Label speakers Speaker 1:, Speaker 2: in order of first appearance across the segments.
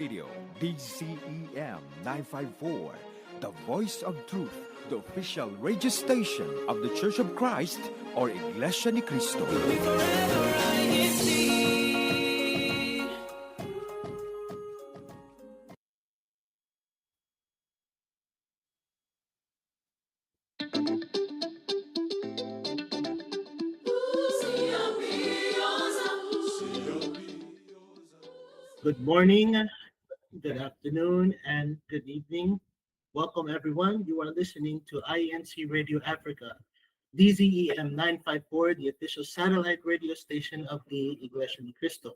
Speaker 1: Radio DCEM 954, the voice of truth, the official radio station of the Church of Christ or Iglesia ni Cristo.
Speaker 2: Good morning, good afternoon, and good evening. Welcome, everyone. You are listening to INCRadio Africa, DZEM 954, the official satellite radio station of the Iglesia ni Cristo.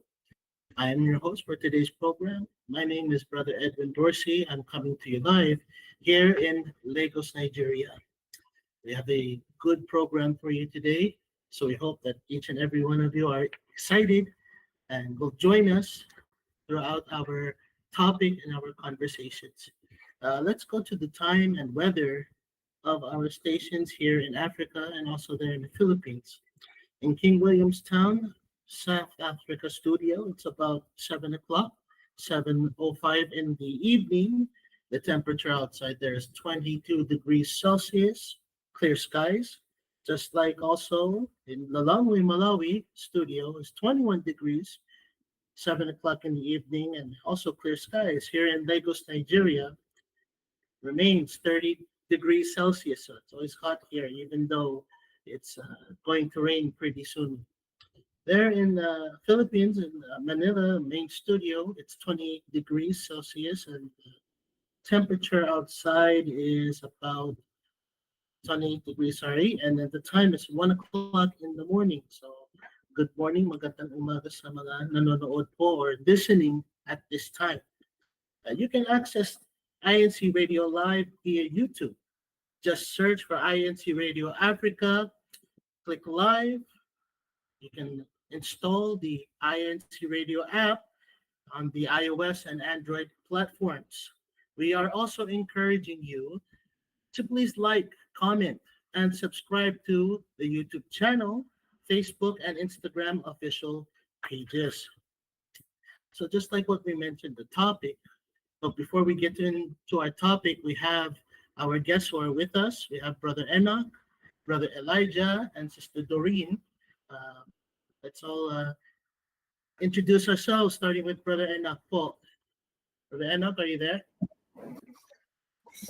Speaker 2: I am your host for today's program. My name is Brother Edwin Dorsey. I'm coming to you live here in Lagos, Nigeria. We have a good program for you today, so we hope that each and every one of you are excited and will join us throughout our topic and our conversations. Let's go to the time and weather of our stations here in Africa and also there in the Philippines. In King Williamstown, South Africa studio, it's about 7 o'clock, 7:05 in the evening. The temperature outside there is 22 degrees Celsius, clear skies. Just like also in Lalangwe, Malawi studio is 21 degrees, 7 o'clock in the evening, and also clear skies. Here in Lagos, Nigeria, remains 30 degrees Celsius. So it's always hot here, even though it's going to rain pretty soon. There in the Philippines, in Manila main studio, it's 20 degrees Celsius, and the temperature outside is about 28 degrees, sorry, and at the time is 1 o'clock in the morning. So good morning, magandang umaga sa mga nanonood po or listening at this time. You can access INC Radio Live via YouTube. Just search for INC Radio Africa, click live. You can install the INC Radio app on the iOS and Android platforms. We are also encouraging you to please like, comment, and subscribe to the YouTube channel, Facebook, and Instagram official pages. So just like what we mentioned, the topic, but before we get into our topic, we have our guests who are with us. We have Brother Enoch, Brother Elijah, and Sister Doreen. Let's all introduce ourselves, starting with Brother Enoch po. Brother Enoch, are you there?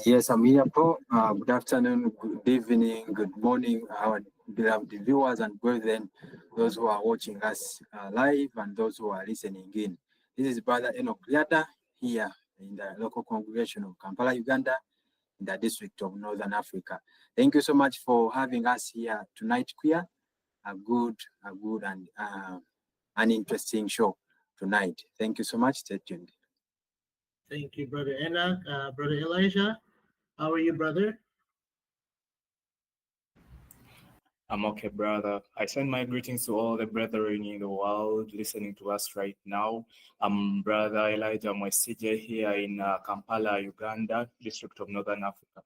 Speaker 3: Yes, I'm here, Paul. Good afternoon, good evening, good morning, our beloved viewers and brethren, those who are watching us live and those who are listening in. This is Brother Enoch here in the local congregation of Kampala, Uganda, in the district of Northern Africa. Thank you so much for having us here tonight, Queer. A good and an interesting show tonight. Thank you so much. Stay tuned.
Speaker 2: Thank you, Brother Enoch. Brother Elijah, how are you, brother?
Speaker 4: I'm okay, brother. I send my greetings to all the brethren in the world listening to us right now. I'm Brother Elijah Mwesije here in Kampala, Uganda, district of Northern Africa.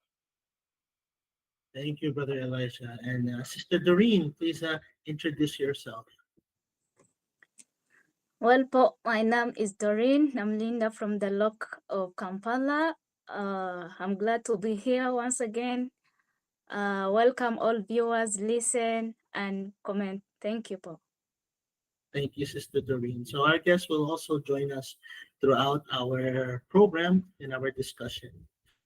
Speaker 2: Thank you, Brother Elijah. And Sister Doreen, please introduce yourself.
Speaker 5: Well, po, my name is Doreen. I'm Linda from the loc of Kampala. I'm glad to be here once again. Welcome all viewers, listen and comment. Thank you, po.
Speaker 2: Thank you, Sister Doreen. So our guests will also join us throughout our program and our discussion.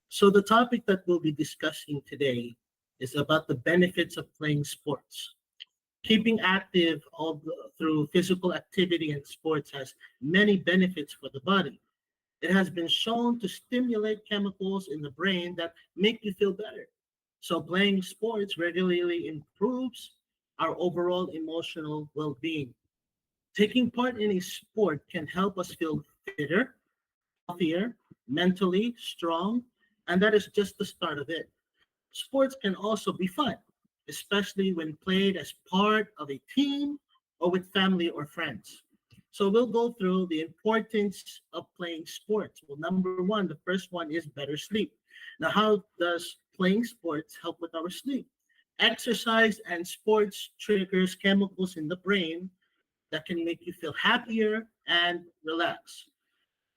Speaker 2: So the topic that we'll be discussing today is about the benefits of playing sports. Keeping active through physical activity and sports has many benefits for the body. It has been shown to stimulate chemicals in the brain that make you feel better. So playing sports regularly improves our overall emotional well-being. Taking part in a sport can help us feel fitter, healthier, mentally strong, and that is just the start of it. Sports can also be fun, especially when played as part of a team or with family or friends. So we'll go through the importance of playing sports. Well, number one, the first one is better sleep. Now, how does playing sports help with our sleep? Exercise and sports triggers chemicals in the brain that can make you feel happier and relaxed.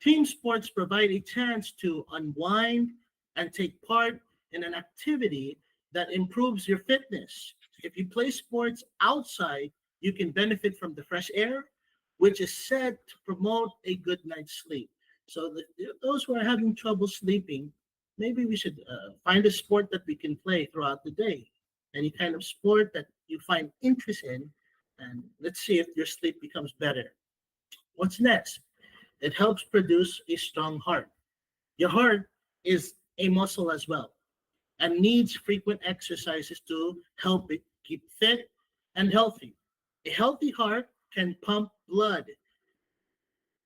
Speaker 2: Team sports provide a chance to unwind and take part in an activity that improves your fitness. If you play sports outside, you can benefit from the fresh air, which is said to promote a good night's sleep. So, those who are having trouble sleeping, maybe we should find a sport that we can play throughout the day. Any kind of sport that you find interest in, and let's see if your sleep becomes better. What's next? It helps produce a strong heart. Your heart is a muscle as well and needs frequent exercises to help it keep fit and healthy. A healthy heart can pump blood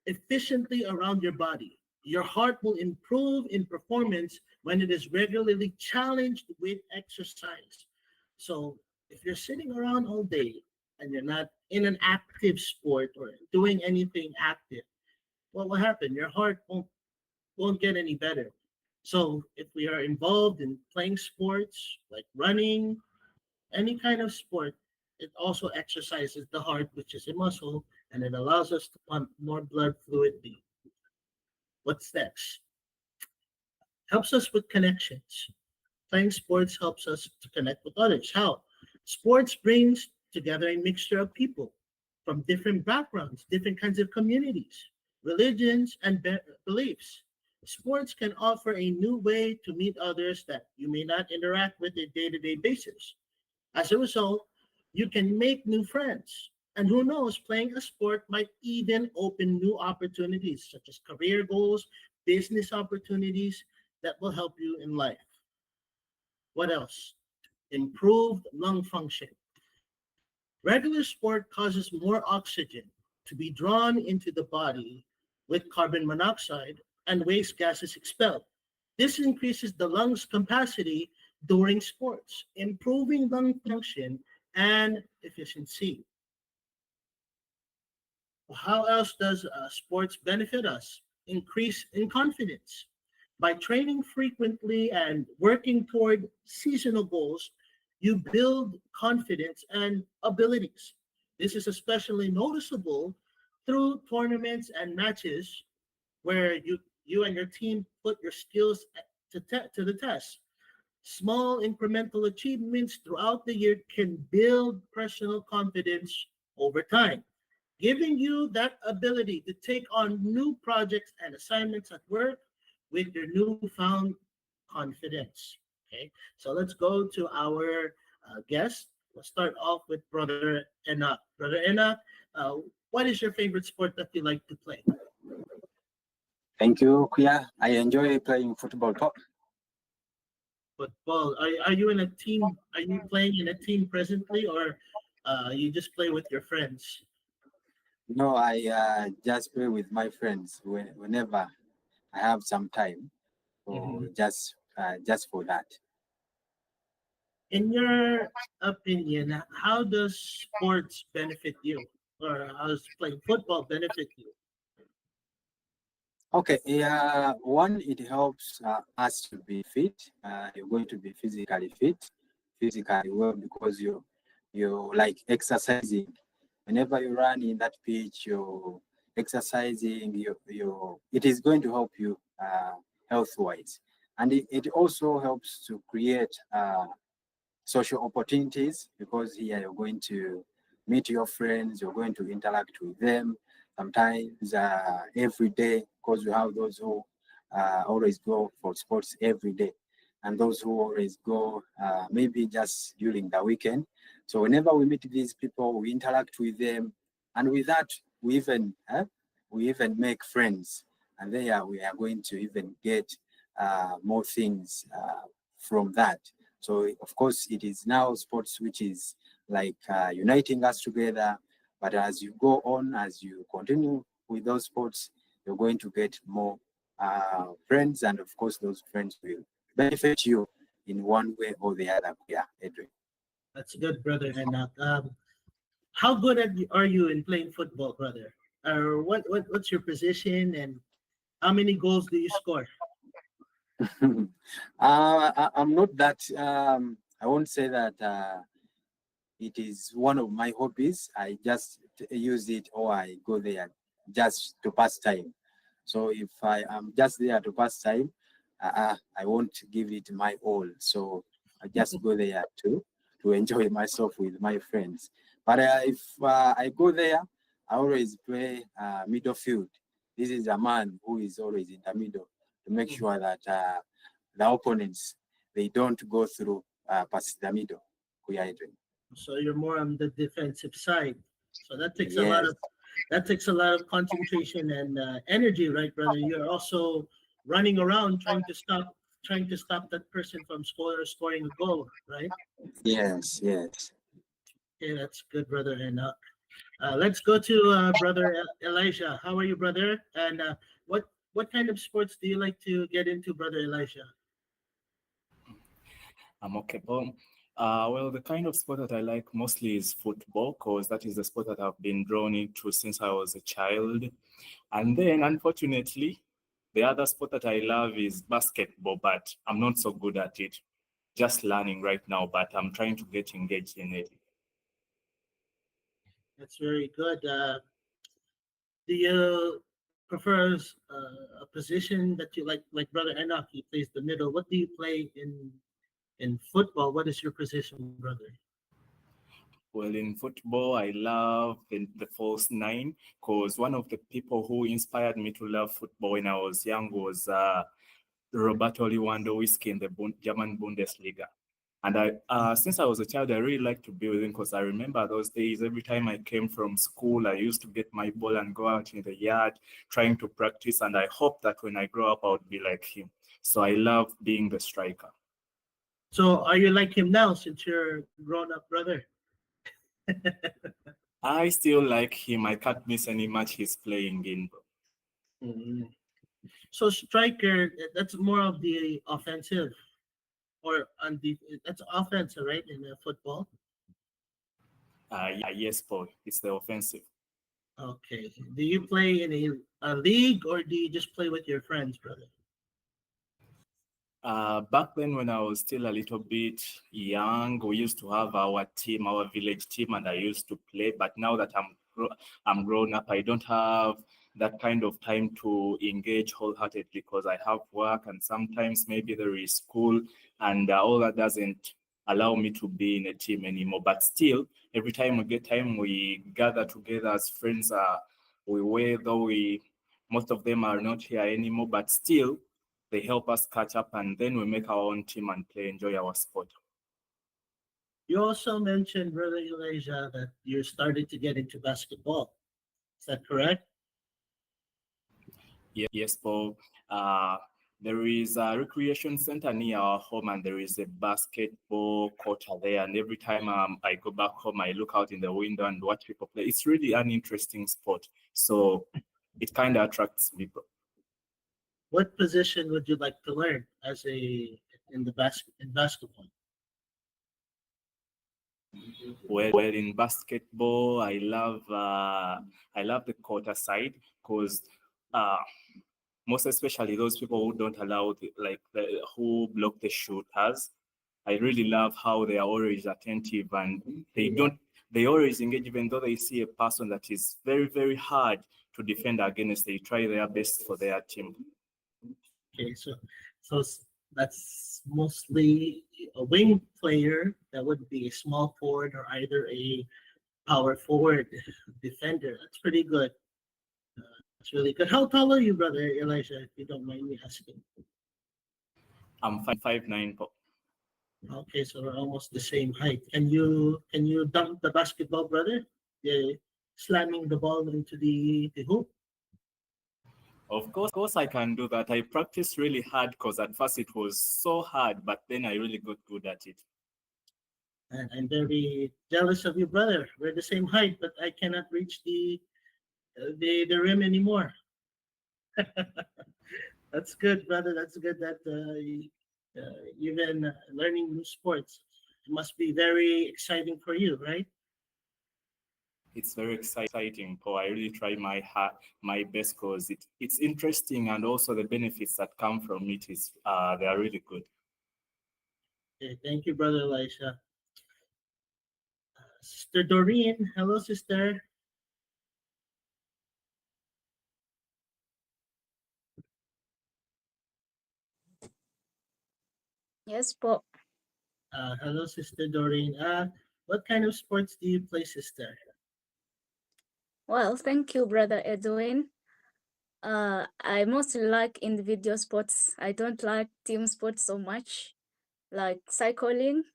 Speaker 2: efficiently around your body. Your heart will improve in performance when it is regularly challenged with exercise. So, if you're sitting around all day and you're not in an active sport or doing anything active, what will happen? Your heart won't get any better. So if we are involved in playing sports like running, any kind of sport, it also exercises the heart, which is a muscle, and it allows us to pump more blood fluidly. What's next? Helps us with connections. Playing sports helps us to connect with others. How? Sports brings together a mixture of people from different backgrounds, different kinds of communities, religions, and beliefs. Sports can offer a new way to meet others that you may not interact with on a day-to-day basis. As a result, you can make new friends. And who knows, playing a sport might even open new opportunities such as career goals, business opportunities that will help you in life. What else? Improved lung function. Regular sport causes more oxygen to be drawn into the body with carbon monoxide and waste gases expelled. This increases the lungs' capacity during sports, improving lung function and efficiency. How else does sports benefit us? Increase in confidence. By training frequently and working toward seasonal goals, you build confidence and abilities. This is especially noticeable through tournaments and matches where you and your team put your skills to the test. Small incremental achievements throughout the year can build personal confidence over time, giving you that ability to take on new projects and assignments at work with your newfound confidence. Okay, so let's go to our guest. Let's start off with Brother Enoch. Brother Enoch, what is your favorite sport that you like to play?
Speaker 3: Thank you, Kuya. I enjoy playing football.
Speaker 2: Football. Are you in a team? Are you playing in a team presently, or you just play with your friends?
Speaker 3: No, I just play with my friends whenever I have some time. So
Speaker 2: Mhm.
Speaker 3: just for that.
Speaker 2: In your opinion, how does sports benefit you, or how does playing football benefit you?
Speaker 3: Okay, yeah, one, it helps us to be fit. You're going to be physically fit, physically well, because you like exercising. Whenever you run in that pitch, you're exercising. It is going to help you health-wise, and it also helps to create social opportunities, because here you're going to meet your friends, you're going to interact with them sometimes every day, because we have those who always go for sports every day, and those who always go maybe just during the weekend. So whenever we meet these people, we interact with them, and with that we even make friends, and there we are going to even get more things from that. So of course, it is now sports which is like uniting us together. But as you go on, as you continue with those sports, you're going to get more friends, and of course, those friends will benefit you in one way or the other. Yeah, Edwin.
Speaker 2: That's good, brother Enoch. How good are you in playing football, brother? Or what's your position, and how many goals do you score?
Speaker 3: I'm not that. I won't say that it is one of my hobbies. I just use it, or I go there just to pass time. So if I am just there to pass time, I won't give it my all. So I just go there to enjoy myself with my friends. But if I go there, I always play middle field. This is a man who is always in the middle to make sure that the opponents, they don't go through past the middle.
Speaker 2: So you're more on the defensive side. So
Speaker 3: Yes,
Speaker 2: that takes a lot of concentration and energy, right, brother? You're also running around trying to stop that person from scoring a goal, right?
Speaker 3: yes, yes.
Speaker 2: Yeah, that's good, brother. And let's go to brother Elijah. How are you, brother? And what kind of sports do you like to get into, brother Elijah?
Speaker 4: I'm okay, Paul. Well, the kind of sport that I like mostly is football, because that is the sport that I've been drawn into since I was a child. And then, unfortunately, the other sport that I love is basketball, but I'm not so good at it. Just learning right now, but I'm trying to get engaged in it.
Speaker 2: That's very good. Do you prefer a position that you like brother Enoch? He plays the middle. What do you play in football? What is your position, brother?
Speaker 4: Well, in football, I love the false nine, because one of the people who inspired me to love football when I was young was Roberto Lewandowski in the German Bundesliga. And since I was a child, I really liked to be with him, because I remember those days, every time I came from school, I used to get my ball and go out in the yard trying to practice. And I hope that when I grow up, I would be like him. So I love being the striker.
Speaker 2: So are you like him now since you're grown up, brother?
Speaker 4: I still like him. I can't miss any match he's playing in.
Speaker 2: Mhm. So striker, that's more of the offensive or on the that's offensive, right? In football.
Speaker 4: Yeah, yes, Paul. It's the offensive.
Speaker 2: Okay. Do you play in a league or do you just play with your friends, brother?
Speaker 4: Back then, when I was still a little bit young, we used to have our team, our village team, and I used to play. But now that I'm grown up, I don't have that kind of time to engage wholeheartedly, because I have work, and sometimes maybe there is school, and all that doesn't allow me to be in a team anymore. But still, every time we get time, we gather together as friends. Most of them are not here anymore, but still they help us catch up, and then we make our own team and play, enjoy our sport.
Speaker 2: You also mentioned, brother Elijah, that you started to get into basketball. Is that correct?
Speaker 4: Yes, Paul. Uh, there is a recreation center near our home, and there is a basketball court there. And every time I go back home, I look out in the window and watch people play. It's really an interesting sport. So it kind of attracts people.
Speaker 2: What position would you like to learn as in basketball?
Speaker 4: Well, in basketball, I love the quarter side, because most especially those people who don't allow who block the shooters. I really love how they are always attentive, and they always engage, even though they see a person that is very, very hard to defend against. They try their best for their team.
Speaker 2: Okay, so that's mostly a wing player. That would be a small forward or either a power forward defender. That's pretty good. That's really good. How tall are you, brother Elijah, if you don't mind me asking?
Speaker 4: I'm 5'9".
Speaker 2: Okay, so we're almost the same height. Can you dunk the basketball, brother? Yeah, slamming the ball into the hoop.
Speaker 4: Of course, I can do that. I practiced really hard, because at first it was so hard, but then I really got good at it.
Speaker 2: And I'm very jealous of you, brother. We're the same height, but I cannot reach the rim anymore. That's good, brother. That's good that you've been learning new sports. It must be very exciting for you, right?
Speaker 4: It's very exciting, Paul. I really try my best, because it's interesting, and also the benefits that come from it is they are really good.
Speaker 2: Okay, thank you, brother Elisha. Sister Doreen, hello, sister.
Speaker 5: Yes po.
Speaker 2: Hello, Sister Doreen. What kind of sports do you play, sister?
Speaker 5: Well, thank you, Brother Edwin. I mostly like individual sports. I don't like team sports so much, like cycling.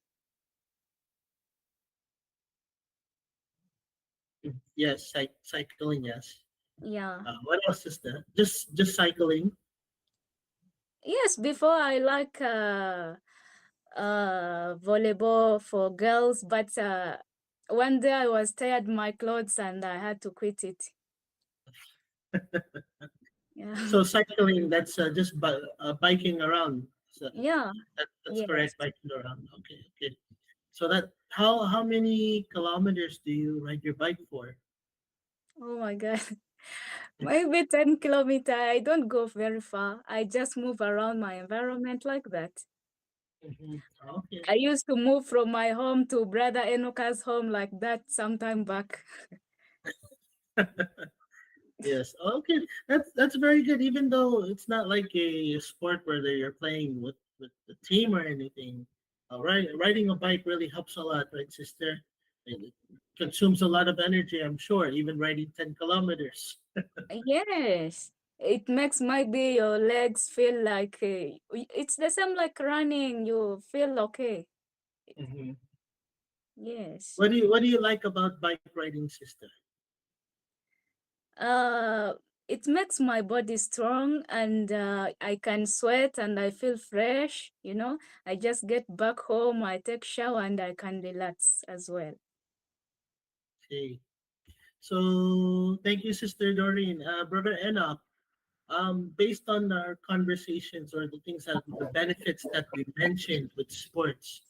Speaker 2: Yes, cycling. Yes.
Speaker 5: Yeah.
Speaker 2: What else, sister? Just cycling.
Speaker 5: Yes, before I like volleyball for girls, but one day I was tired my clothes and I had to quit it. Yeah.
Speaker 2: So cycling, that's just biking around. So
Speaker 5: Yeah.
Speaker 2: that's
Speaker 5: Yes.
Speaker 2: correct, biking around. Okay, okay. So that how many kilometers do you ride your bike for?
Speaker 5: Oh my God. Maybe 10 kilometer. I don't go very far. I just move around my environment like that.
Speaker 2: Mhm. Okay.
Speaker 5: I used to move from my home to Brother Enoka's home like that sometime back.
Speaker 2: Yes. Okay. That's very good. Even though it's not like a sport where you're playing with the team or anything. Riding a bike really helps a lot, right, sister? It consumes a lot of energy, I'm sure. Even riding 10 kilometers.
Speaker 5: Yes, it makes maybe your legs feel like it's the same like running. You feel okay.
Speaker 2: Mhm.
Speaker 5: Yes.
Speaker 2: What do you like about bike riding, sister?
Speaker 5: Uh, it makes my body strong and I can sweat and I feel fresh. I just get back home, I take shower and I can relax as well.
Speaker 2: Okay. So thank you, Sister Doreen. Brother Enoch, based on our conversations or the benefits that we mentioned with sports,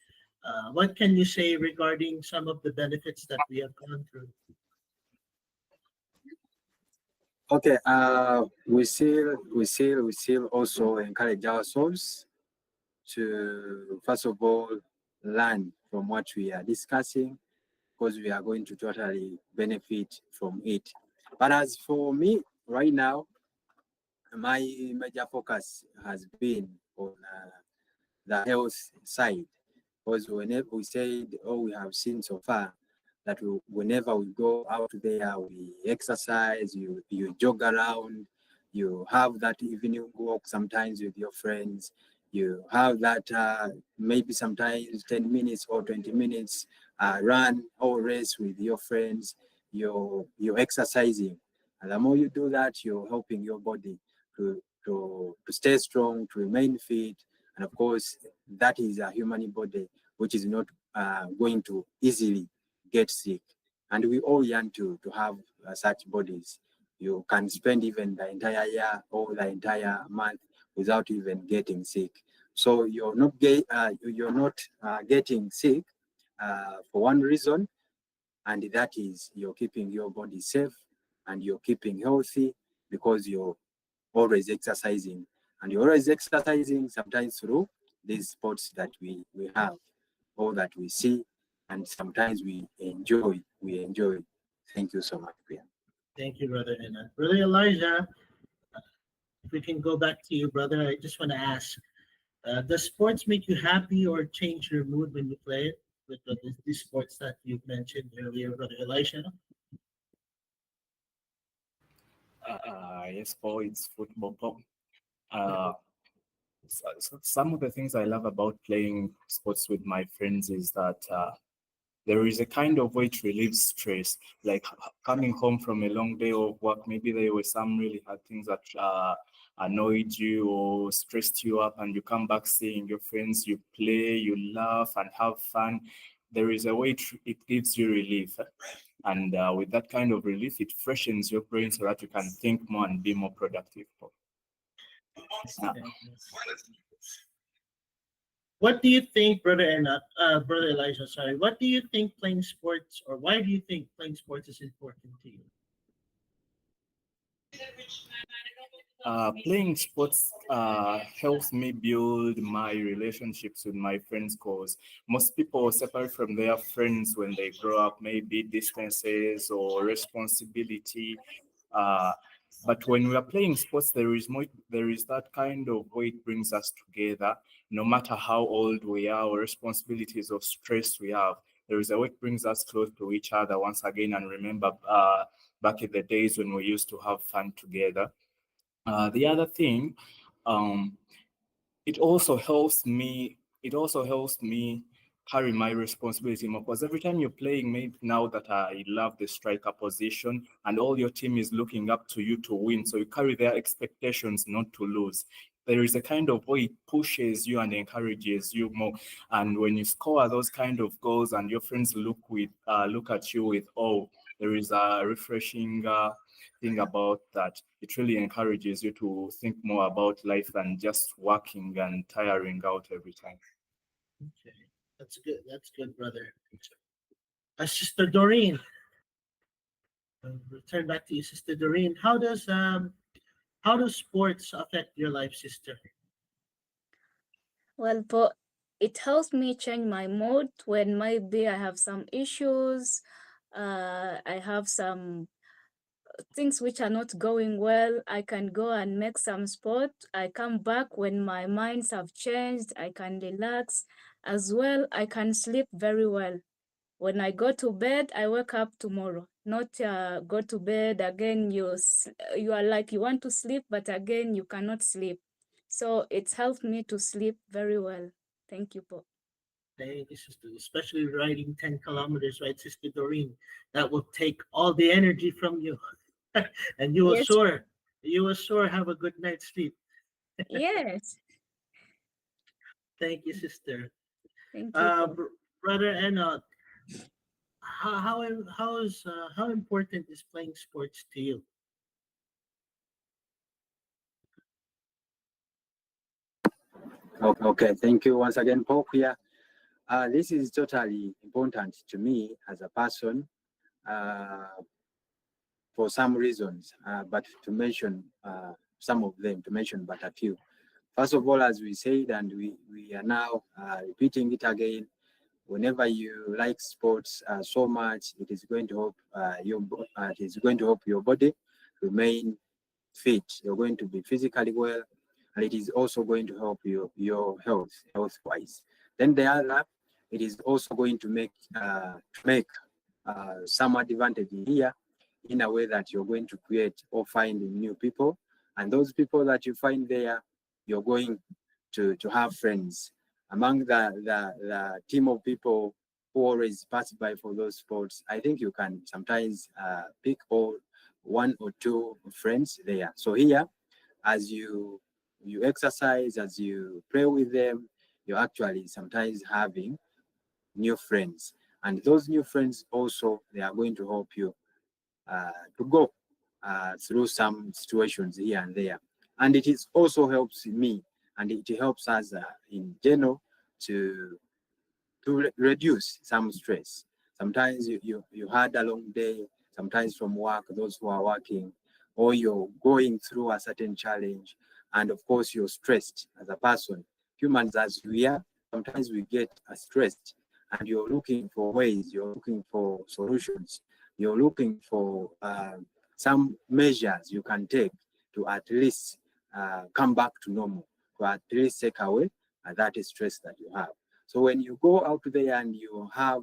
Speaker 2: what can you say regarding some of the benefits that we have gone through?
Speaker 3: Okay, we still also encourage ourselves to first of all learn from what we are discussing because we are going to totally benefit from it. But as for me right now, my major focus has been on the health side because whenever we said, oh, we have seen so far that whenever we go out there, we exercise, you jog around, you have that evening walk sometimes with your friends, you have that maybe sometimes 10 minutes or 20 minutes run or race with your friends, you're exercising. And the more you do that, you're helping your body to stay strong, to remain fit. And of course, that is a human body which is not going to easily get sick. And we all yearn to have such bodies. You can spend even the entire year or the entire month without even getting sick. So you're not getting sick for one reason, and that is you're keeping your body safe and you're keeping healthy because you're always exercising, and you're always exercising sometimes through these sports that we have or that we see, and sometimes we enjoy. Thank you so much, Priya.
Speaker 2: Thank you, Brother Enoch. Brother Elijah, if we can go back to you, brother, I just want to ask, does sports make you happy or change your mood when you play it with these sports that you've mentioned earlier, Brother Elijah?
Speaker 4: Yes, Paul, it's football. Paul. So some of the things I love about playing sports with my friends is that there is a kind of way to relieve stress, like coming home from a long day of work. Maybe there were some really hard things that annoyed you or stressed you up, and you come back seeing your friends, you play, you laugh, and have fun. There is a way it gives you relief. And with that kind of relief, it freshens your brain so that you can think more and be more productive. Uh,
Speaker 2: What do you think, Brother Elijah? Sorry, what do you think playing sports, or why do you think playing sports is important to you?
Speaker 4: Playing sports helps me build my relationships with my friends because most people separate from their friends when they grow up, maybe distances or responsibility. Uh, But when we are playing sports, there is that kind of way it brings us together, no matter how old we are or responsibilities or stress we have. There is a way it brings us close to each other once again and remember back in the days when we used to have fun together. The other thing, um, it also helps me. It also helps me carry my responsibility more because every time you're playing, maybe now that I love the striker position and all your team is looking up to you to win, so you carry their expectations not to lose. There is a kind of way it pushes you and encourages you more. And when you score those kind of goals and your friends look at you with, oh, there is a refreshing thing about that. It really encourages you to think more about life than just working and tiring out every time.
Speaker 2: Okay, that's good. That's good, brother. Sister Doreen, return back to you, Sister Doreen. How does sports affect your life, sister?
Speaker 5: Well, but it helps me change my mood when maybe I have some issues. I have some things which are not going well. I can go and make some sport. I come back when my minds have changed. I can relax as well. I can sleep very well. When I go to bed, I wake up tomorrow. Not go to bed again. You are like you want to sleep, but again you cannot sleep. So it's helped me to sleep very well. Thank you, Paul.
Speaker 2: Thank you, sister. Especially riding 10 kilometers, right, Sister Doreen? That will take all the energy from you. And
Speaker 5: Yes,
Speaker 2: you will sure have a good night's sleep.
Speaker 5: yes.
Speaker 2: Thank you, sister.
Speaker 5: Thank you, Paul.
Speaker 2: Brother Enoch, how important is playing sports to you?
Speaker 3: Okay, thank you once again, Paul. Here, this is totally important to me as a person for some reasons, but to mention some of them, to mention but a few. First of all, as we said, and we are now repeating it again, whenever you like sports so much, it is going to help it is going to help your body remain fit. You're going to be physically well, and it is also going to help your health wise. Then the other, it is also going to make some advantage here in a way that you're going to create or find new people, and those people that you find there, you're going to have friends among the team of people who always pass by for those sports. I think you can sometimes pick all one or two friends there. So here, as you exercise, as you pray with them, you're actually sometimes having new friends, and those new friends also, they are going to help you to go through some situations here and there. And it is also helps me, and it helps us in general to reduce some stress. Sometimes you had a long day, sometimes from work, those who are working, or you're going through a certain challenge, and of course you're stressed as a person. Humans as we are, sometimes we get stressed, and you're looking for ways, you're looking for solutions, you're looking for some measures you can take to at least come back to normal, to at least take away that stress that you have. So when you go out there and you have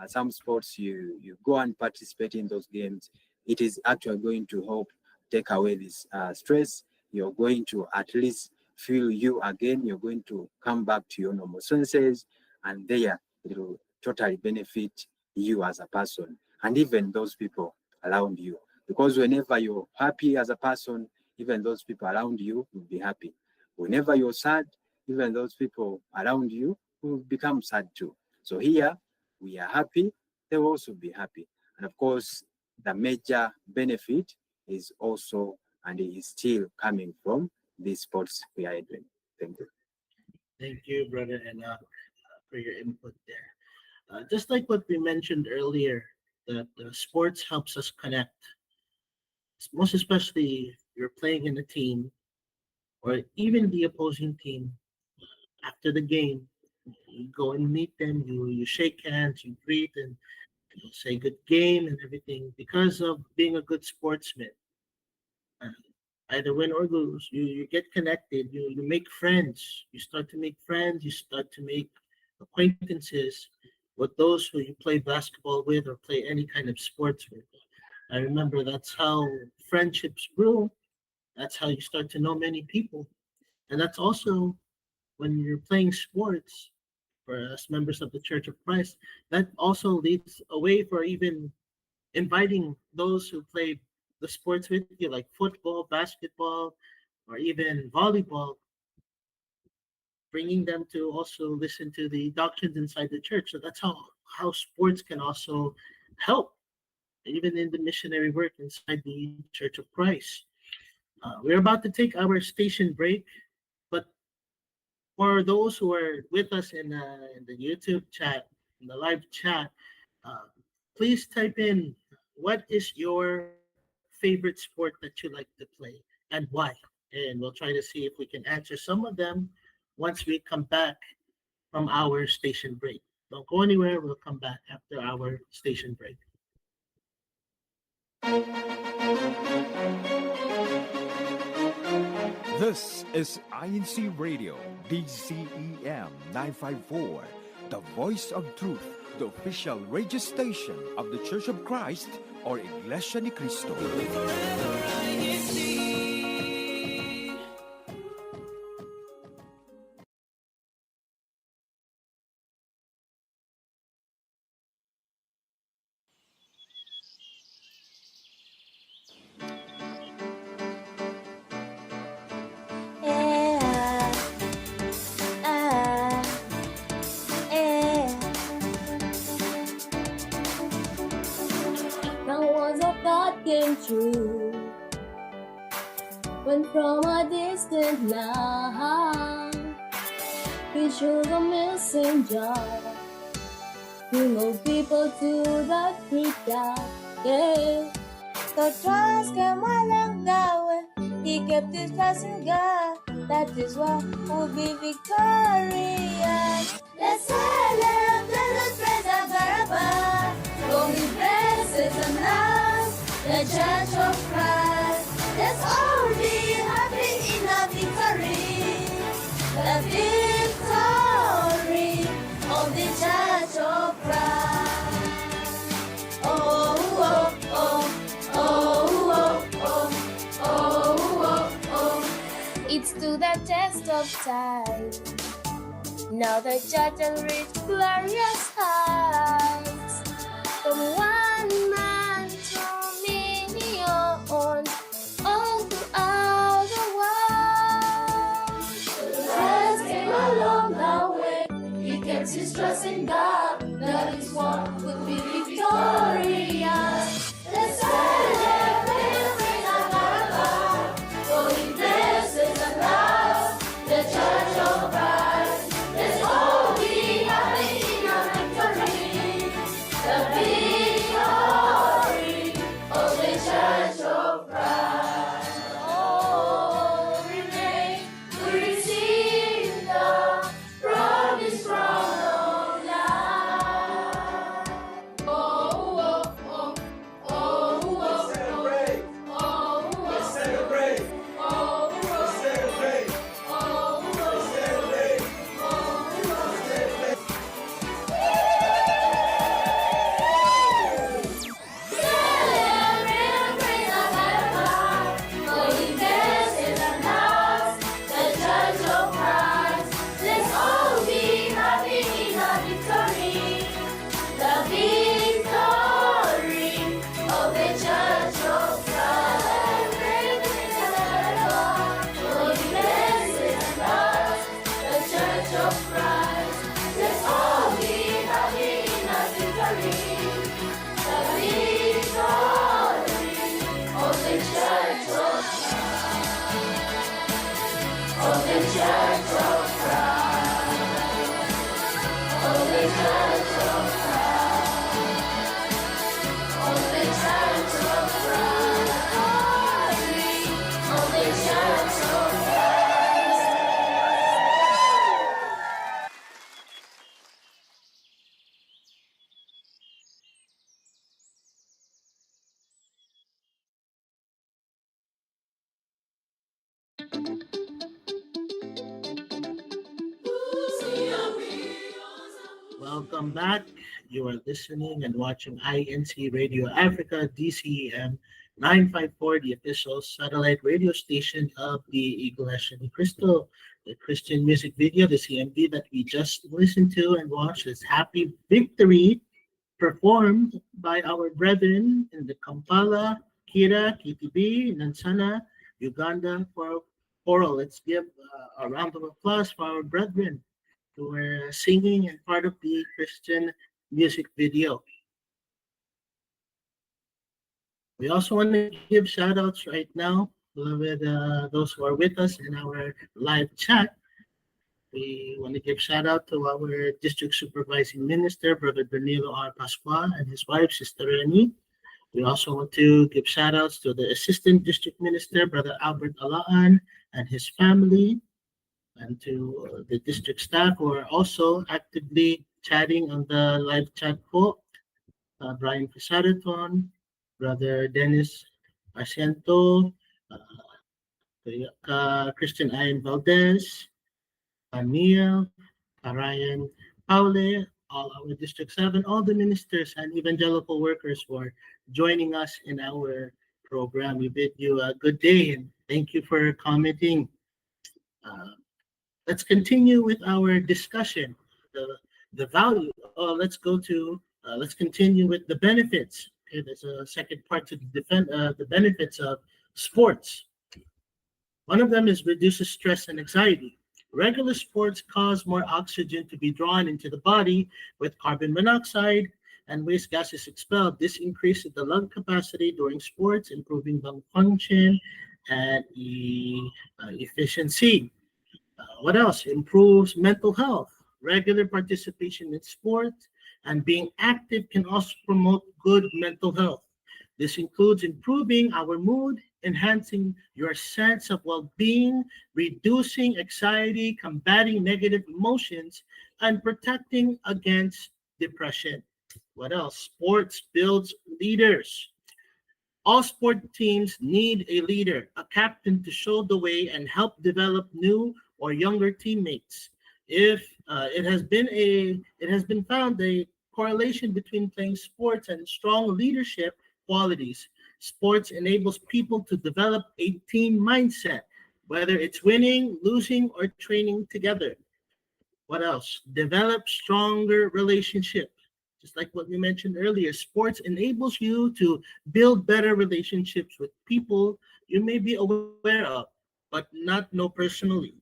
Speaker 3: some sports, you go and participate in those games, it is actually going to help take away this stress. You're going to at least feel you again. You're going to come back to your normal senses, and there it will totally benefit you as a person and even those people around you. Because whenever you're happy as a person, even those people around you will be happy. Whenever you're sad, even those people around you will become sad too. So here we are happy, they will also be happy. And of course, the major benefit is also, and it is still coming from these sports we are doing. Thank you.
Speaker 2: Thank you, brother, and for your input there. Just like what we mentioned earlier, that sports helps us connect, most especially if you're playing in a team or even the opposing team. After the game, you go and meet them, you shake hands, you greet, and you say good game and everything because of being a good sportsman. either win or lose, you get connected, you make friends, you start to make friends, you start to make acquaintances with those who you play basketball with or play any kind of sports with. I remember that's how friendships grew. That's how you start to know many people. And that's also when you're playing sports for us members of the Church of Christ, that also leads a way for even inviting those who play the sports with you, like football, basketball, or even volleyball, bringing them to also listen to the doctrines inside the church. So that's how sports can also help, even in the missionary work inside the Church of Christ. We're about to take our station break, but for those who are with us in the YouTube chat, in the live chat, uh, please type in what is your favorite sport that you like to play and why. And we'll try to see if we can answer some of them once we come back from our station break. Don't go anywhere. We'll come back after our station break.
Speaker 1: This is INCRadio, DCEM 954, the voice of truth, the official radio station of the Church of Christ or Iglesia ni Cristo.
Speaker 6: Came true when from a distant land he showed a messenger to know people to that great God. Yeah. The trials came along that way. He kept his trust in God. That is why we'll be victorious. Let's celebrate, let's praise our God. For His blessings and us, the Church of Christ. Let's all be happy in the victory. The victory of the Church of Christ. Oh, oh, oh, oh, oh, oh, oh, oh, oh. It's to the test of time. Now the church has reached glorious heights. From one man to millions, all throughout the world. Christ came along that way. He kept his trust in God. That is what would be victorious. Let's celebrate praise our God. For He blesses and loves the Church of Christ. Let's all be happy in our victory. The victory of the Church of Christ. Oh, remain to receive the promise from the Lord. Oh, oh, oh, oh, oh, celebrate. Oh, let's celebrate. Oh, let's celebrate. Oh, let's celebrate. Oh, let's celebrate. Celebrate and praise our God, for He blesses and loves the Church of Christ. Let's all be happy in our victory. The victory of the Church of Christ. For He blesses and loves the Church of Christ. Let's all be happy in our victory. The victory of the Church of Christ. Of the Church of Christ. Of the Church of Christ. Of the Church of Christ. Of the Church of
Speaker 2: Welcome back. You are listening and watching INC Radio Africa, DCEM 954, the official satellite radio station of the Iglesia ni Cristo. The Christian music video, the CMV that we just listened to and watched is Happy Victory, performed by our brethren in the Kampala, Kira, KTB, Nansana, Uganda for choral. Let's give a round of applause for our brethren who were singing and part of the Christian music video. We also want to give shout outs right now with those who are with us in our live chat. We want to give shout out to our district supervising minister, Brother Danilo R. Pasqua, and his wife, Sister Reni. We also want to give shout outs to the assistant district minister, Brother Albert Alaan, and his family, and to the district staff who are also actively chatting on the live chat po. Brian Pisaraton, Brother Dennis Asiento, Christian Ian Valdez, Neil, Ryan Paule, all our District 7, all the ministers and evangelical workers who are joining us in our program. We bid you a good day and thank you for commenting. Let's continue with our discussion. The value. Let's continue with the benefits. Okay, there's a second part to the benefits of sports. One of them is reduces stress and anxiety. Regular sports cause more oxygen to be drawn into the body with carbon monoxide and waste gases expelled. This increases the lung capacity during sports, improving lung function and efficiency. What else? Improves mental health. Regular participation in sports and being active can also promote good mental health. This includes improving our mood, enhancing your sense of well-being, reducing anxiety, combating negative emotions, and protecting against depression. What else? Sports builds leaders. All sport teams need a leader, a captain to show the way and help develop new or younger teammates. If it has been found a correlation between playing sports and strong leadership qualities. Sports enables people to develop a team mindset, whether it's winning, losing, or training together. What else? Develop stronger relationships. Just like what we mentioned earlier, sports enables you to build better relationships with people you may be aware of, but not know personally.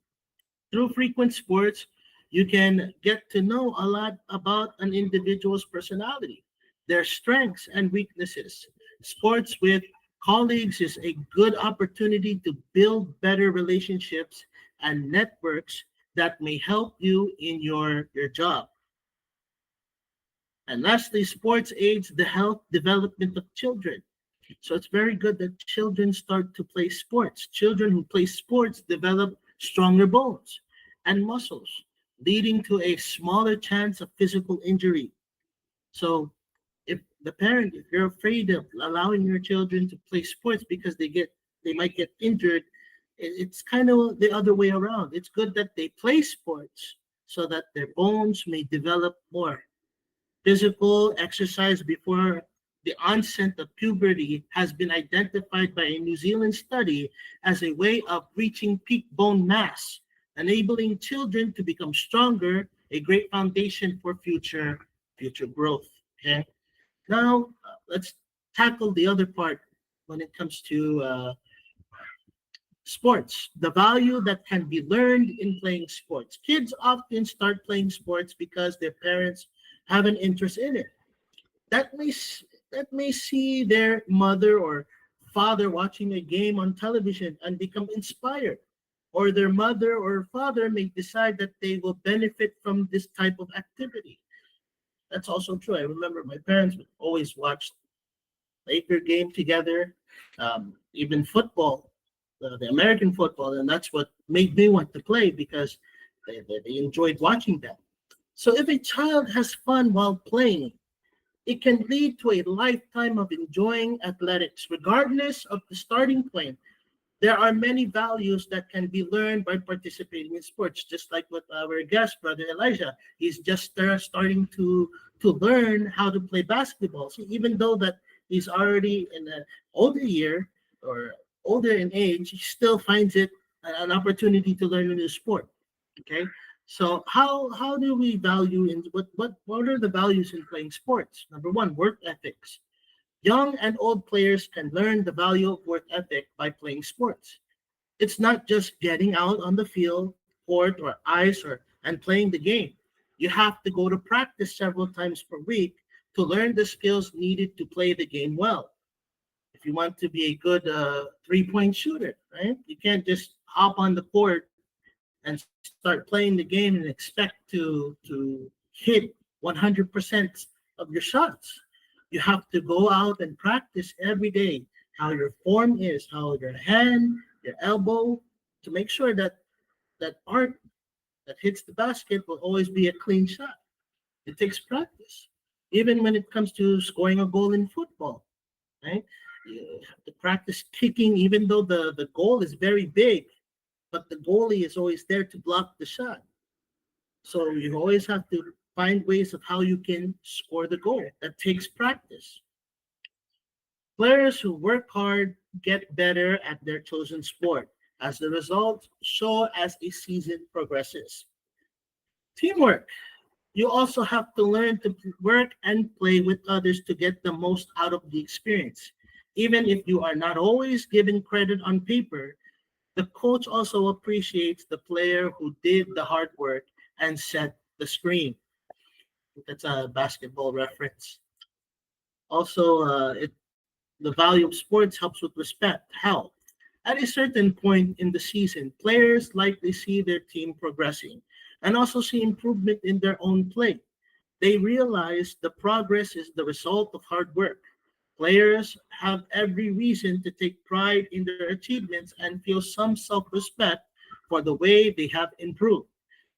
Speaker 2: Through frequent sports, you can get to know a lot about an individual's personality, their strengths and weaknesses. Sports with colleagues is a good opportunity to build better relationships and networks that may help you in your job. And lastly, sports aids the health development of children. So it's very good that children start to play sports. Children who play sports develop stronger bones and muscles, leading to a smaller chance of physical injury. So if you're afraid of allowing your children to play sports because they might get injured, it's kind of the other way around. It's good that they play sports so that their bones may develop more. Physical exercise before the onset of puberty has been identified by a New Zealand study as a way of reaching peak bone mass, enabling children to become stronger, a great foundation for future growth. Okay. Now let's tackle the other part when it comes to sports. The value that can be learned in playing sports. Kids often start playing sports because their parents have an interest in it. That may see their mother or father watching a game on television and become inspired. Or their mother or father may decide that they will benefit from this type of activity. That's also true. I remember my parents would always watch Laker game together, even football, the American football, and that's what made me want to play because they enjoyed watching that. So if a child has fun while playing, it can lead to a lifetime of enjoying athletics, regardless of the starting point. There are many values that can be learned by participating in sports, just like with our guest, Brother Elijah. He's just starting to learn how to play basketball. So even though that he's already in an older year or older in age, he still finds it an opportunity to learn a new sport. Okay. So how do we value in what are the values in playing sports? Number one, work ethics. Young and old players can learn the value of work ethic by playing sports. It's not just getting out on the field, court, or ice, or and playing the game. You have to go to practice several times per week to learn the skills needed to play the game well. If you want to be a good three-point shooter, right? You can't just hop on the court and start playing the game and expect to hit 100% of your shots. You have to go out and practice every day how your form is, how your hand, your elbow, to make sure that that arc that hits the basket will always be a clean shot. It takes practice. Even when it comes to scoring a goal in football, right? You have to practice kicking, even though the goal is very big, but the goalie is always there to block the shot. So you always have to find ways of how you can score the goal. That takes practice. Players who work hard get better at their chosen sport. As the results show as a season progresses. Teamwork. You also have to learn to work and play with others to get the most out of the experience. Even if you are not always given credit on paper, the coach also appreciates the player who did the hard work and set the screen. That's a basketball reference. Also, the value of sports helps with respect. How? At a certain point in the season, players likely see their team progressing and also see improvement in their own play. They realize the progress is the result of hard work. Players have every reason to take pride in their achievements and feel some self respect for the way they have improved.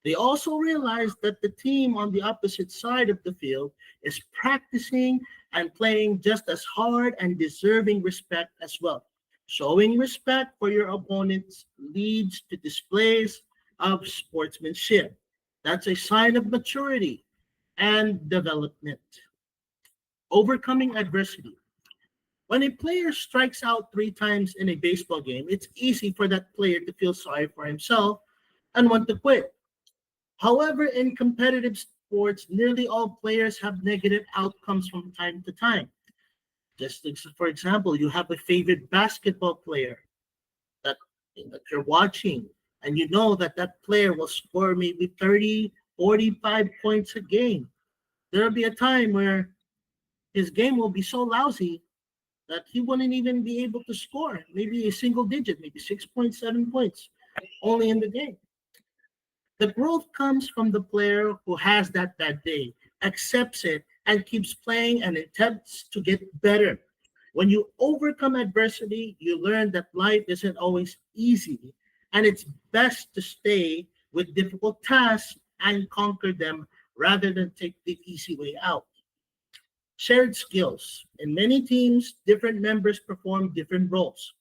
Speaker 2: They also realize that the team on the opposite side of the field is practicing and playing just as hard and deserving respect as well. Showing respect for your opponents leads to displays of sportsmanship. That's a sign of maturity and development. Overcoming adversity. When a player strikes out three times in a baseball game, it's easy for that player to feel sorry for himself and want to quit. However, in competitive sports, nearly all players have negative outcomes from time to time. For example, you have a favorite basketball player that, that you're watching, and you know that that player will score maybe 30, 45 points a game. There'll be a time where his game will be so lousy that he wouldn't even be able to score maybe a single digit, maybe 6 points, 7 points only in the game. The growth comes from the player who has that bad day, accepts it, and keeps playing and attempts to get better. When you overcome adversity, you learn that life isn't always easy, and it's best to stay with difficult tasks and conquer them rather than take the easy way out. Shared skills. In many teams, different members perform different roles.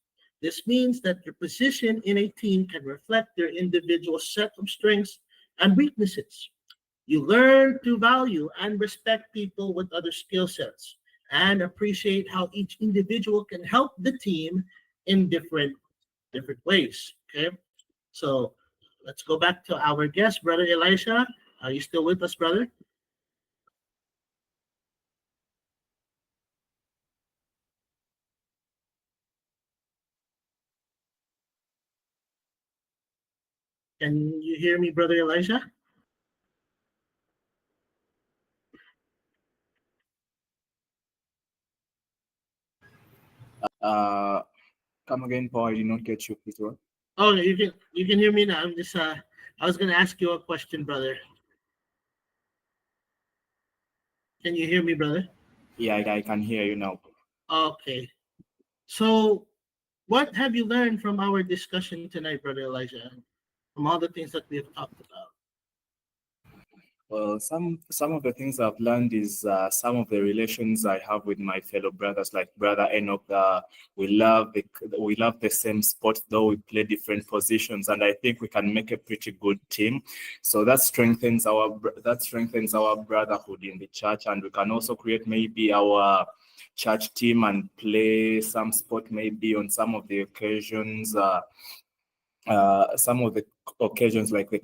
Speaker 2: This means that your position in a team can reflect their individual set of strengths and weaknesses. You learn to value and respect people with other skill sets and appreciate how each individual can help the team in different ways. Okay, so let's go back to our guest, Brother Elisha. Are you still with us, brother? Can you hear me, Brother Elijah?
Speaker 4: Uh, Come again, Paul. I did not get you, Peter.
Speaker 2: Oh, you can hear me now. I'm just I was gonna ask you a question, brother. Can you hear me, brother?
Speaker 4: Yeah, I can hear you now.
Speaker 2: Okay. So, what have you learned from our discussion tonight, Brother Elijah? From all the things that we have talked about.
Speaker 4: Well, some of the things I've learned is some of the relations I have with my fellow brothers, like brother Enoch. We love the same sport, though we play different positions, and I think we can make a pretty good team. So that strengthens our brotherhood in the church, and we can also create maybe our church team and play some sport maybe on some of the occasions. Some of the occasions like the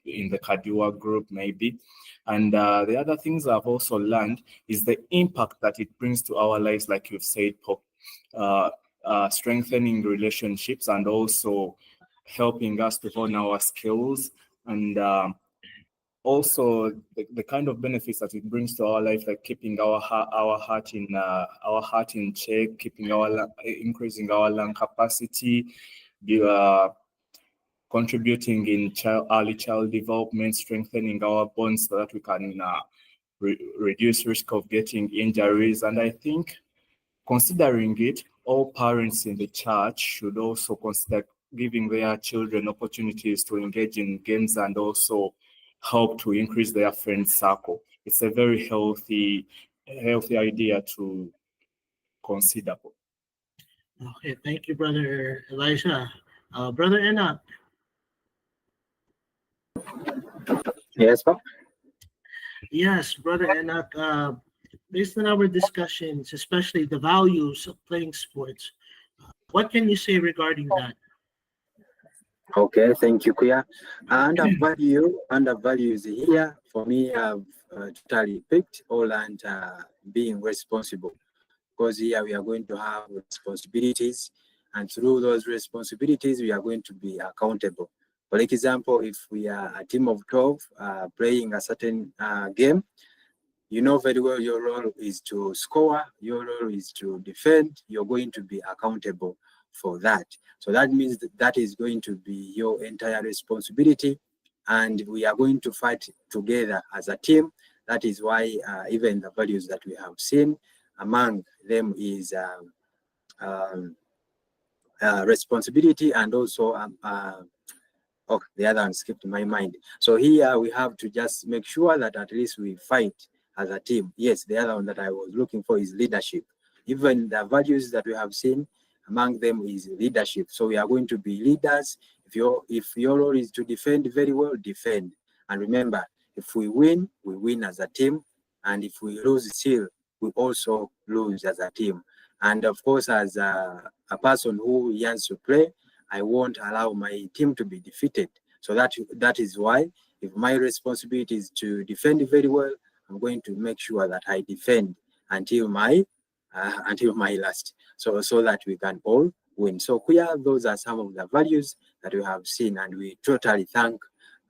Speaker 4: in the Kadiwa group maybe. And the other things I've also learned is the impact that it brings to our lives, like you've said, strengthening relationships and also helping us to hone our skills, and also the kind of benefits that it brings to our life, like keeping our heart in check, increasing our lung capacity, contributing in early child development, strengthening our bonds so that we can reduce risk of getting injuries. And I think, considering it, all parents in the church should also consider giving their children opportunities to engage in games and also help to increase their friend circle. It's a very healthy idea to consider.
Speaker 2: Okay, thank you, Brother Elijah. Brother Enoch.
Speaker 3: Yes, Papa.
Speaker 2: Yes, Brother Enoch. Based on our discussions, especially the values of playing sports, what can you say regarding that?
Speaker 3: Okay, thank you, Kuya. Under values here, for me, I've totally picked all and being responsible, because here we are going to have responsibilities, and through those responsibilities, we are going to be accountable. For example, if we are a team of 12 playing a certain game, you know very well your role is to score, your role is to defend, you're going to be accountable for that. So that means that is going to be your entire responsibility, and we are going to fight together as a team. That is why even the values that we have seen, among them is responsibility, and also the other one skipped my mind. So here we have to just make sure that at least we fight as a team. Yes, the other one that I was looking for is leadership. Even the values that we have seen, among them is leadership. So we are going to be leaders. If your role is to defend, very well, defend. And remember, if we win as a team. And if we lose still, we also lose as a team. And of course, as a person who yearns to play, I won't allow my team to be defeated. So that is why, if my responsibility is to defend very well, I'm going to make sure that I defend until my last, so that we can all win. So those are some of the values that we have seen, and we totally thank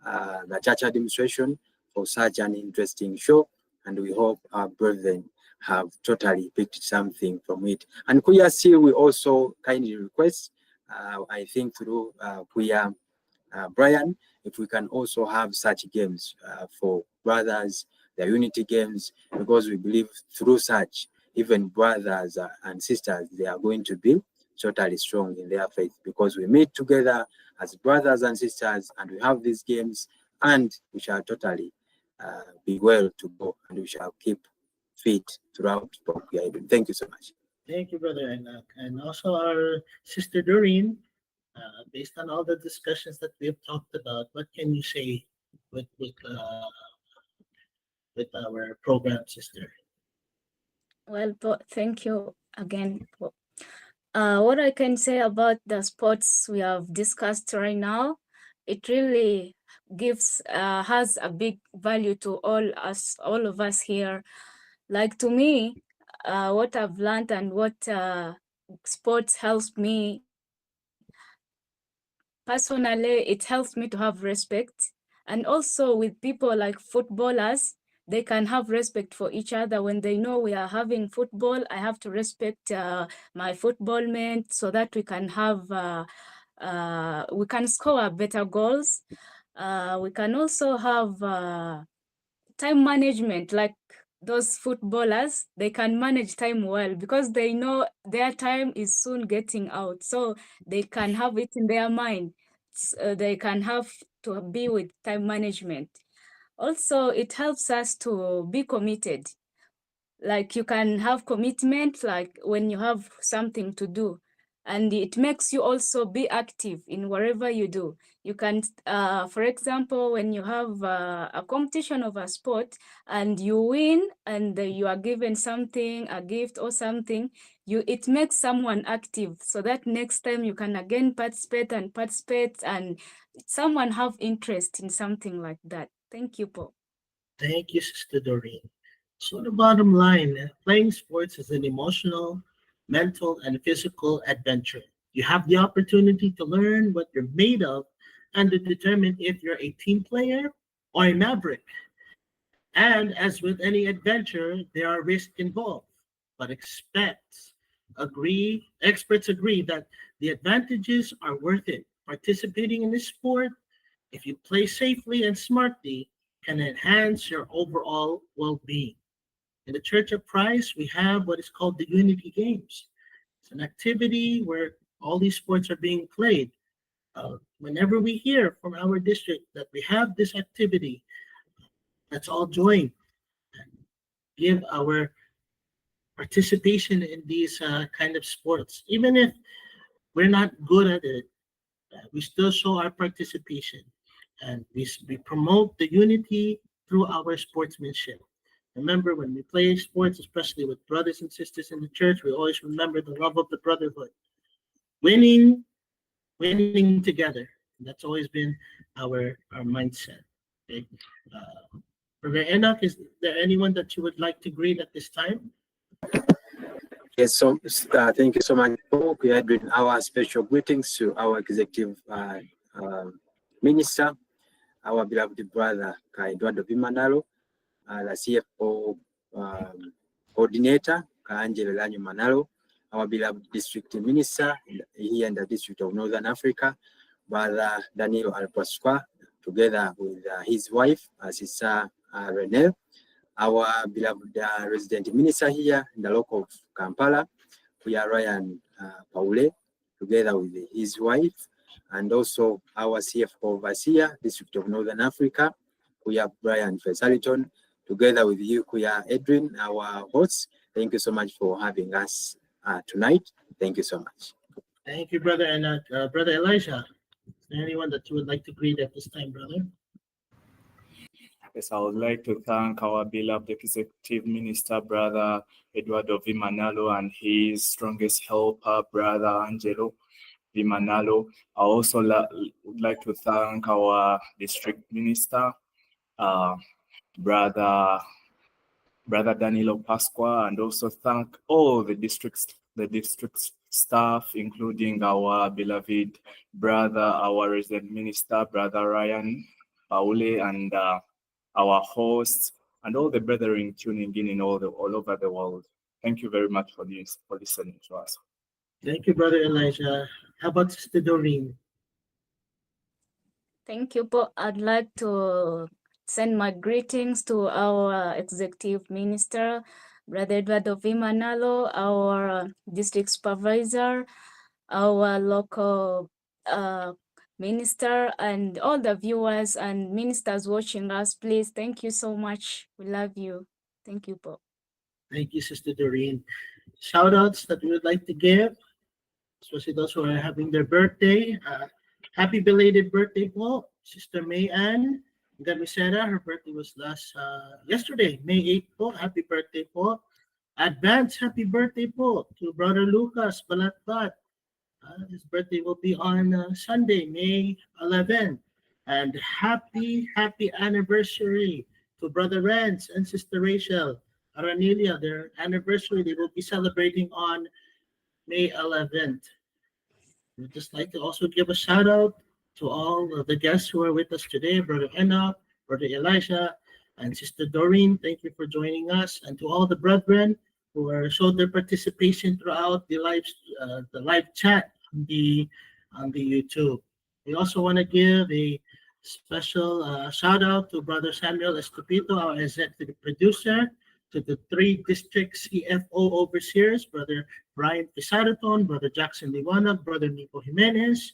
Speaker 3: the church administration for such an interesting show, and we hope our brethren have totally picked something from it. And still, we also kindly request, I think through Brian, if we can also have such games for brothers, the unity games, because we believe through such, even brothers and sisters, they are going to be totally strong in their faith, because we meet together as brothers and sisters, and we have these games, and we shall totally be well to go, and we shall keep fit throughout what we are doing. Thank you so much.
Speaker 2: Thank you, Brother Enoch. And also our sister Doreen, based on all the discussions that we have talked about, what can you say with our program, sister?
Speaker 5: Well, thank you again. What I can say about the sports we have discussed right now, it really has a big value to all of us here. Like, to me, what I've learned and what sports helps me personally, it helps me to have respect. And also with people like footballers, they can have respect for each other. When they know we are having football, I have to respect my football mate, so that we can score better goals. We can also have time management. Like those footballers, they can manage time well, because they know their time is soon getting out. So they can have it in their mind. They can have to be with time management. Also, it helps us to be committed. Like you can have commitment, like when you have something to do, and it makes you also be active in whatever you do. You can, for example, when you have a competition of a sport and you win and you are given something, a gift or something, it makes someone active so that next time you can again participate and someone have interest in something like that. Thank you, Paul.
Speaker 2: Thank you, Sister Doreen. So the bottom line, playing sports is an emotional, mental, and physical adventure. You have the opportunity to learn what you're made of and to determine if you're a team player or a maverick. And as with any adventure, there are risks involved. But experts agree that the advantages are worth it. Participating in this sport, if you play safely and smartly, can enhance your overall well-being. In the Church of Christ, we have what is called the Unity Games. It's an activity where all these sports are being played. Whenever we hear from our district that we have this activity, let's all join and give our participation in these kind of sports. Even if we're not good at it, we still show our participation and we promote the unity through our sportsmanship. Remember, when we play sports, especially with brothers and sisters in the church, we always remember the love of the brotherhood. Winning, winning together. That's always been our mindset. Okay. Brother Enoch, is there anyone that you would like to greet at this time?
Speaker 3: Yes, so thank you so much, Paul. We are doing our special greetings to our executive minister, our beloved brother Eduardo Vimanalo, the CFO coordinator, Angelo Lanyo Manalo, our beloved district minister here in the District of Northern Africa, Brother Danilo Alpasqua, together with his wife, Sister Renel, our beloved resident minister here in the local of Kampala, we are Ryan Paule, together with his wife, and also our CFO overseer, District of Northern Africa, we have Brian Fesaliton, together with you, Kuya Edwin, our hosts. Thank you so much for having us tonight. Thank you so much.
Speaker 2: Thank you, brother. And Brother Elijah, is there anyone that you would like to greet at this time, brother?
Speaker 4: Yes, I would like to thank our beloved Executive Minister, Brother Eduardo Vimanalo, and his strongest helper, Brother Angelo Vimanalo. I also would like to thank our District Minister, Brother Danilo Pasqua, and also thank all the district staff, including our beloved brother, our resident minister, Brother Ryan Paule, and our hosts, and all the brethren tuning in all over the world. Thank you very much for listening to us.
Speaker 2: Thank you, Brother Elijah. How about Sister Doreen?
Speaker 5: Thank you, Paul. I'd like to send my greetings to our executive minister, Brother Eduardo Vimanalo, our district supervisor, our local minister, and all the viewers and ministers watching us. Please, thank you so much. We love you. Thank you, Paul.
Speaker 2: Thank you, Sister Doreen. Shout outs that we would like to give, especially those who are having their birthday. Happy belated birthday, Paul. Sister May Ann Gamisera, her birthday was yesterday, May 8th, Paul. Happy birthday, Paul. Advance happy birthday, Paul, to Brother Lucas Balatbat. His birthday will be on Sunday, May 11th. And happy anniversary to Brother Rance and Sister Rachel Aranelia. Their anniversary, they will be celebrating on May 11th. We'd just like to also give a shout out to all of the guests who are with us today, Brother Enoch, Brother Elisha, and Sister Doreen. Thank you for joining us. And to all the brethren who showed their participation throughout the live chat on the YouTube. We also want to give a special shout out to Brother Samuel Estupito, our executive producer, to the 3 district CFO overseers, Brother Brian Pisaraton, Brother Jackson Liwanag, Brother Nico Jimenez,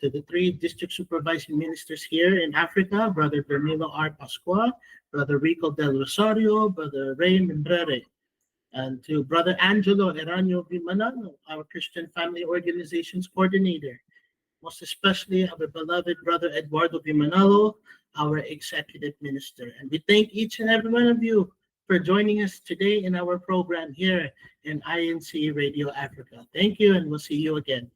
Speaker 2: to the 3 district supervising ministers here in Africa, Brother Bernilo R. Pascua, Brother Rico Del Rosario, Brother Ray Membrere, and to Brother Angelo Eranio Vimanano, our Christian Family Organizations Coordinator, most especially our beloved Brother Eduardo Vimanalo, our Executive Minister. And we thank each and every one of you for joining us today in our program here in INC Radio Africa. Thank you, and we'll see you again.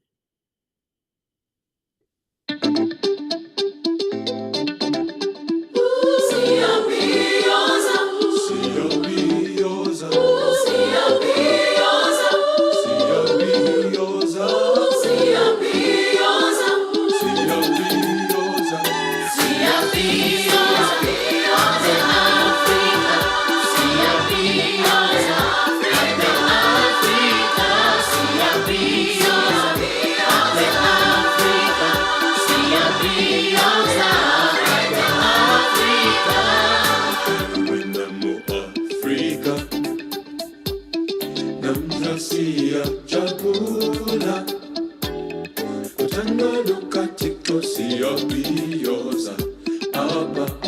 Speaker 7: Utano lukatiko siyo biyoza, Abba